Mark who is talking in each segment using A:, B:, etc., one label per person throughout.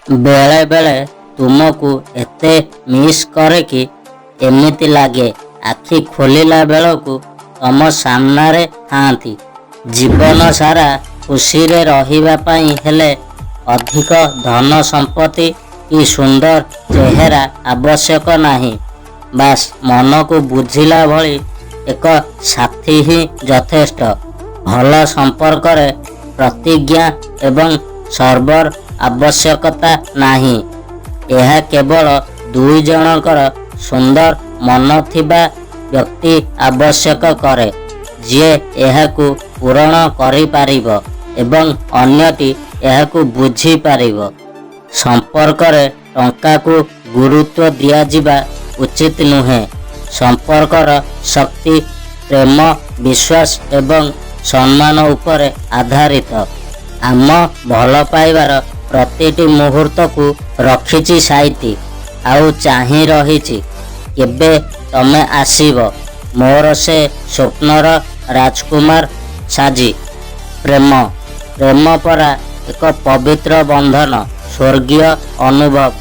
A: बेले बेले तुमको एते मिस करे कि एमिति लागे आखि खोलिला बेलू तम सामनारे थांती। जीवन सारा खुशी रे रहिबा पई हेले अधिक धन संपत्ति कि सुंदर चेहरा आवश्यक नहीं। बास मन को बुझिला भली एक साथी ही यथेष्ट। भल संपर्क रे प्रतिज्ञा एवं सर्वर आवश्यकता नहीं। यह केवल दुई जनकर सुंदर मन थिबा व्यक्ति आवश्यक करे जे एहाकू पूरण करि पारिबो एवं अन्यटी एहाकू बुझी पारिबो। संपर्क रे टंका को गुरुत्व दिया जिबा उचित नुहे। संपर्कर शक्ति प्रेम विश्वास एवं सम्मान उपरे आधारित। आम भल पाइबार प्रतिटी मुहूर्त को रखिछि साइति आउ चाहि रहिछि केबे तमे आसीबो मोर से स्वप्नर राजकुमार साजी। प्रेम प्रेम परा एक पवित्र बंधन स्वर्गीय अनुभव।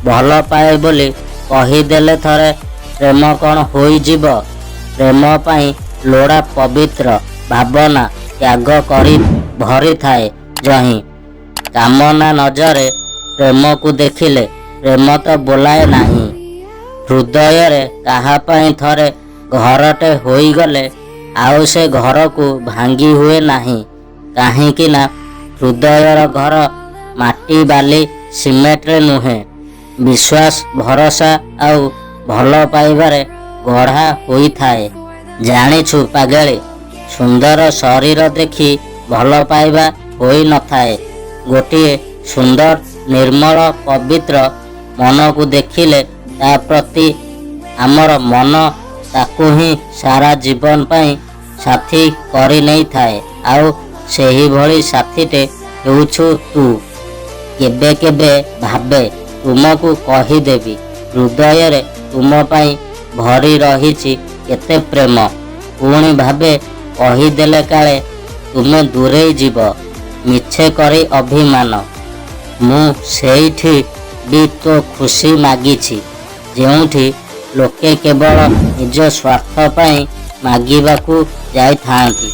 A: भल पाए बोली कहीदेले थरे प्रेम कौन होई जीव। प्रेम पाई लोड़ा पवित्र भावना त्याग करी भरी थाए जही। कामना नजरे प्रेम को देखिले प्रेम तो बोलाए नहीं। हृदय रे कहा पाई थरे घरटे होई गले आउ से घर को भांगी हुए नहीं। काहींकि ना हृदयर घर माटी बाली सीमेंट रे नुहे। विश्वास भरोसा आउ भल पाइबारे गढ़ा होई थाए। जानिछु पागेली सुंदर शरीर देखी भल पाइबा होई न थाए। गोटिए सुंदर निर्मल पवित्र मन को देखिले ता प्रति आमर मन ताकू ही सारा जीवन पाई साथी करी नहीं थाए। आउ सेही भली साथीटे हेउछु तू। केबे केबे भाबे तुमको कहीदेवी हृदय रे तुम पाई भरी रहिछि केते प्रेम। पुणी भाबे कहीदेले काले तुमे दूरे जीव मिछे करी अभिमान। मु सेठी भी तो खुशी मागिछि जेउठी लोके केवल निज स्वार्थ पाई मागिबाकू जाई थांती।